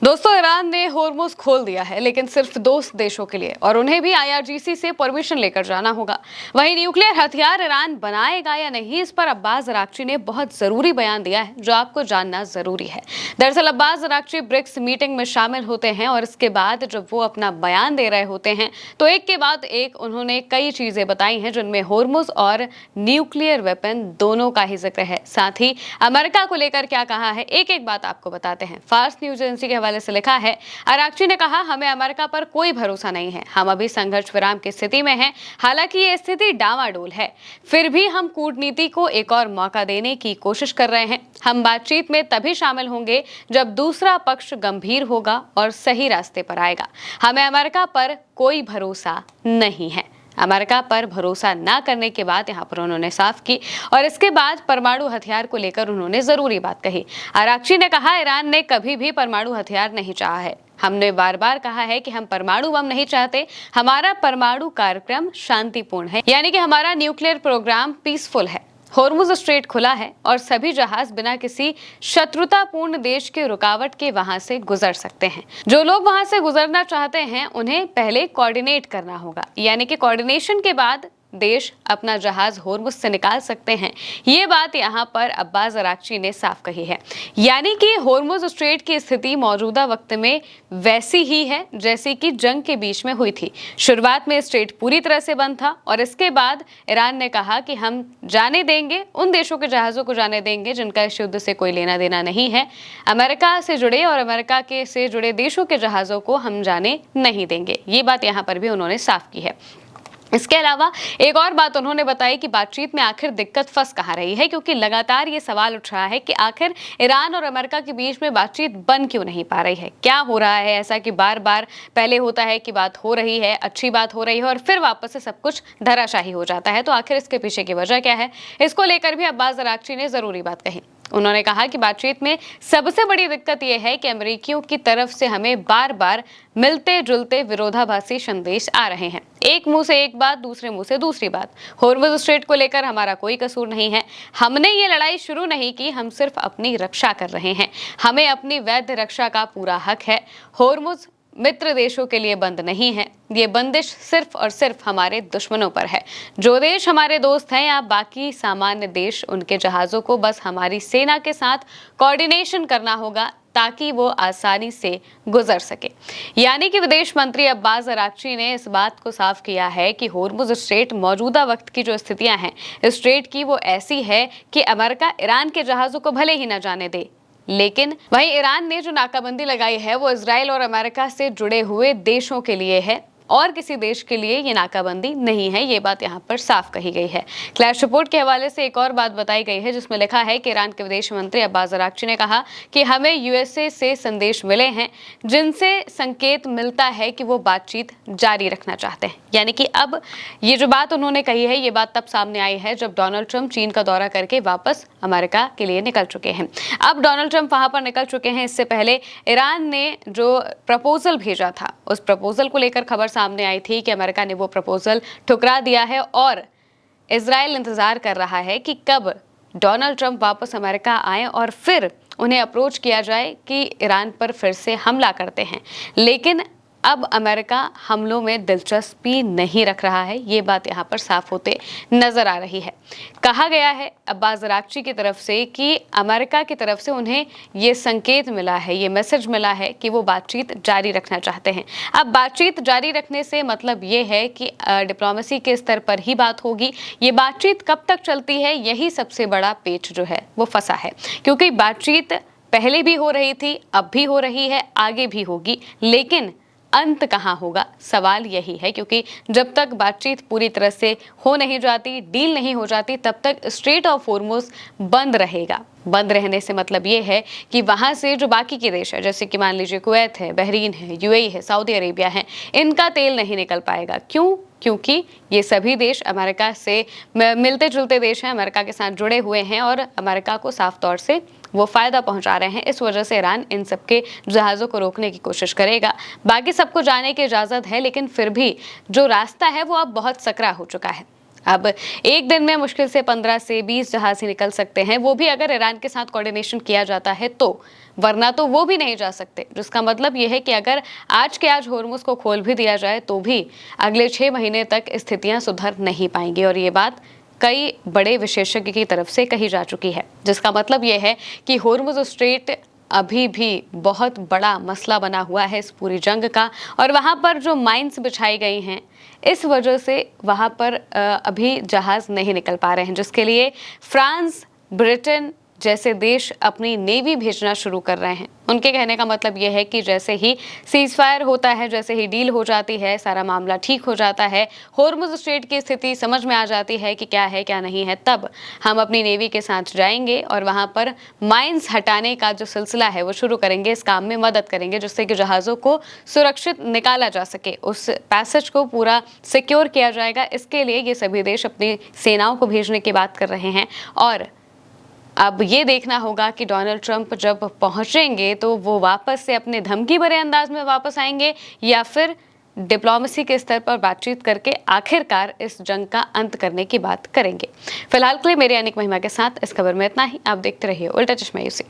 दोस्तों, ईरान ने होर्मुज खोल दिया है, लेकिन सिर्फ दोस्त देशों के लिए, और उन्हें भी आईआरजीसी से परमिशन लेकर जाना होगा। वहीं न्यूक्लियर हथियार ईरान बनाएगा या नहीं, इस पर अब्बास अराक्ची ने बहुत जरूरी बयान दिया है, जो आपको जानना जरूरी है। दरअसल अब्बास अराक्ची ब्रिक्स मीटिंग में शामिल होते हैं और इसके बाद जब वो अपना बयान दे रहे होते हैं तो एक के बाद एक उन्होंने कई चीजें बताई हैं, जिनमें होर्मुज और न्यूक्लियर वेपन दोनों का ही जिक्र है। साथ ही अमेरिका को लेकर क्या कहा है, एक एक बात आपको बताते हैं। फार्स न्यूज एजेंसी के हवाले से लिखा है, अराक्ची ने कहा, हमें अमेरिका पर कोई भरोसा नहीं है। हम अभी संघर्ष विराम की स्थिति में हैं। हालांकि ये स्थिति डामाडोल है, फिर भी हम कूटनीति को एक और मौका देने की कोशिश कर रहे हैं। हम बातचीत में तभी शामिल होंगे जब दूसरा पक्ष गंभीर होगा और सही रास्ते पर आएगा। हमें अमेरिका पर कोई भरोसा नहीं है। अमेरिका पर भरोसा न करने के बाद यहाँ पर उन्होंने साफ की, और इसके बाद परमाणु हथियार को लेकर उन्होंने जरूरी बात कही। अराक्ची ने कहा, ईरान ने कभी भी परमाणु हथियार नहीं चाहा है। हमने बार बार कहा है कि हम परमाणु बम नहीं चाहते। हमारा परमाणु कार्यक्रम शांतिपूर्ण है, यानी कि हमारा न्यूक्लियर प्रोग्राम पीसफुल है। होर्मुज स्ट्रेट खुला है और सभी जहाज बिना किसी शत्रुतापूर्ण देश के रुकावट के वहां से गुजर सकते हैं। जो लोग वहां से गुजरना चाहते हैं उन्हें पहले कोऑर्डिनेट करना होगा, यानी कि कोऑर्डिनेशन के बाद देश अपना जहाज होर्मुज से निकाल सकते हैं। ये बात यहाँ पर अब्बास अराक्ची ने साफ कही है, यानी कि होर्मुज स्ट्रेट की स्थिति मौजूदा वक्त में वैसी ही है जैसी कि जंग के बीच में हुई थी। शुरुआत में स्ट्रेट पूरी तरह से बंद था और इसके बाद ईरान ने कहा कि हम जाने देंगे, उन देशों के जहाजों को जाने देंगे जिनका इस युद्ध से कोई लेना देना नहीं है। अमेरिका से जुड़े और अमेरिका के से जुड़े देशों के जहाजों को हम जाने नहीं देंगे। ये बात यहाँ पर भी उन्होंने साफ की है। इसके अलावा एक और बात उन्होंने बताई कि बातचीत में आखिर दिक्कत फंस कहाँ रही है, क्योंकि लगातार ये सवाल उठ रहा है कि आखिर ईरान और अमेरिका के बीच में बातचीत बन क्यों नहीं पा रही है। क्या हो रहा है ऐसा कि बार बार पहले होता है कि बात हो रही है, अच्छी बात हो रही है, और फिर वापस से सब कुछ धराशाही हो जाता है। तो आखिर इसके पीछे की वजह क्या है, इसको लेकर भी अब्बास अराक्ची ने जरूरी बात कही। उन्होंने कहा कि बातचीत में सबसे बड़ी दिक्कत यह है कि अमेरिकियों की तरफ से हमें बार बार मिलते जुलते विरोधाभासी संदेश आ रहे हैं। एक मुंह से एक बात, दूसरे मुंह से दूसरी बात। होर्मुज स्ट्रेट को लेकर हमारा कोई कसूर नहीं है। हमने ये लड़ाई शुरू नहीं की, हम सिर्फ अपनी रक्षा कर रहे हैं। हमें अपनी वैध रक्षा का पूरा हक है। होर्मुज मित्र देशों के लिए बंद नहीं है। ये बंदिश सिर्फ और सिर्फ हमारे दुश्मनों पर है। जो देश हमारे दोस्त हैं या बाकी सामान्य देश, उनके जहाजों को बस हमारी सेना के साथ कोऑर्डिनेशन करना होगा ताकि वो आसानी से गुजर सके। यानी कि विदेश मंत्री अब्बास अराक्ची ने इस बात को साफ किया है कि होर्मुज स्ट्रेट मौजूदा वक्त की जो स्थितियां हैं स्ट्रेट की, वो ऐसी है कि अमेरिका ईरान के जहाजों को भले ही न जाने दे, लेकिन वहीं ईरान ने जो नाकाबंदी लगाई है वो इजराइल और अमेरिका से जुड़े हुए देशों के लिए है, और किसी देश के लिए ये नाकाबंदी नहीं है। ये बात यहाँ पर साफ कही गई है। क्लैश रिपोर्ट के हवाले से एक और बात बताई गई है, जिसमें लिखा है कि ईरान के विदेश मंत्री अब्बास अराक्ची ने कहा कि हमें यूएसए से संदेश मिले हैं जिनसे संकेत मिलता है कि वो बातचीत जारी रखना चाहते हैं। यानी कि अब ये जो बात उन्होंने कही है, ये बात तब सामने आई है जब डोनाल्ड ट्रंप चीन का दौरा करके वापस अमेरिका के लिए निकल चुके हैं। अब डोनाल्ड ट्रंप वहां पर निकल चुके हैं। इससे पहले ईरान ने जो प्रपोजल भेजा था, उस प्रपोजल को लेकर खबर सामने आई थी कि अमेरिका ने वो प्रपोजल ठुकरा दिया है, और इजराइल इंतजार कर रहा है कि कब डोनाल्ड ट्रंप वापस अमेरिका आए और फिर उन्हें अप्रोच किया जाए कि ईरान पर फिर से हमला करते हैं। लेकिन अब अमेरिका हमलों में दिलचस्पी नहीं रख रहा है। ये बात यहाँ पर साफ होते नजर आ रही है। कहा गया है अब्बास अराक्ची की तरफ से कि अमेरिका की तरफ से उन्हें ये संकेत मिला है, ये मैसेज मिला है कि वो बातचीत जारी रखना चाहते हैं। अब बातचीत जारी रखने से मतलब ये है कि डिप्लोमेसी के स्तर पर ही बात होगी। ये बातचीत कब तक चलती है, यही सबसे बड़ा पेच जो है वो फंसा है, क्योंकि बातचीत पहले भी हो रही थी, अब भी हो रही है, आगे भी होगी, लेकिन अंत कहाँ होगा, सवाल यही है। क्योंकि जब तक बातचीत पूरी तरह से हो नहीं जाती, डील नहीं हो जाती, तब तक स्ट्रेट ऑफ होर्मुज बंद रहेगा। बंद रहने से मतलब ये है कि वहां से जो बाकी के देश है, जैसे कि मान लीजिए कुवैत है, बहरीन है, यूएई है, सऊदी अरेबिया है, इनका तेल नहीं निकल पाएगा। क्यों? क्योंकि ये सभी देश अमेरिका से मिलते जुलते देश हैं, अमेरिका के साथ जुड़े हुए हैं और अमेरिका को साफ तौर से वो फायदा पहुंचा रहे हैं। इस वजह से ईरान इन सबके जहाज़ों को रोकने की कोशिश करेगा। बाकी सबको जाने की इजाज़त है, लेकिन फिर भी जो रास्ता है वो अब बहुत सकरा हो चुका है। अब एक दिन में मुश्किल से 15 से 20 जहाज ही निकल सकते हैं, वो भी अगर ईरान के साथ कोऑर्डिनेशन किया जाता है तो, वरना तो वो भी नहीं जा सकते। जिसका मतलब ये है कि अगर आज के आज होर्मुज को खोल भी दिया जाए तो भी अगले 6 महीने तक स्थितियां सुधर नहीं पाएंगी, और ये बात कई बड़े विशेषज्ञ की तरफ से कही जा चुकी है। जिसका मतलब यह है कि होर्मुज स्ट्रेट अभी भी बहुत बड़ा मसला बना हुआ है इस पूरी जंग का, और वहां पर जो माइंस बिछाई गई हैं इस वजह से वहां पर अभी जहाज नहीं निकल पा रहे हैं, जिसके लिए फ्रांस, ब्रिटेन जैसे देश अपनी नेवी भेजना शुरू कर रहे हैं। उनके कहने का मतलब यह है कि जैसे ही सीजफायर होता है, जैसे ही डील हो जाती है, सारा मामला ठीक हो जाता है, होर्मुज स्ट्रेट की स्थिति समझ में आ जाती है कि क्या है क्या नहीं है, तब हम अपनी नेवी के साथ जाएंगे और वहां पर माइंस हटाने का जो सिलसिला है वो शुरू करेंगे, इस काम में मदद करेंगे, जिससे कि जहाज़ों को सुरक्षित निकाला जा सके, उस पैसेज को पूरा सिक्योर किया जाएगा। इसके लिए ये सभी देश अपनी सेनाओं को भेजने की बात कर रहे हैं, और अब ये देखना होगा कि डोनाल्ड ट्रंप जब पहुंचेंगे तो वो वापस से अपने धमकी भरे अंदाज में वापस आएंगे, या फिर डिप्लोमेसी के स्तर पर बातचीत करके आखिरकार इस जंग का अंत करने की बात करेंगे। फिलहाल के लिए मेरे अनिक महिमा के साथ इस खबर में इतना ही। आप देखते रहिए उल्टा चश्मा यूसी।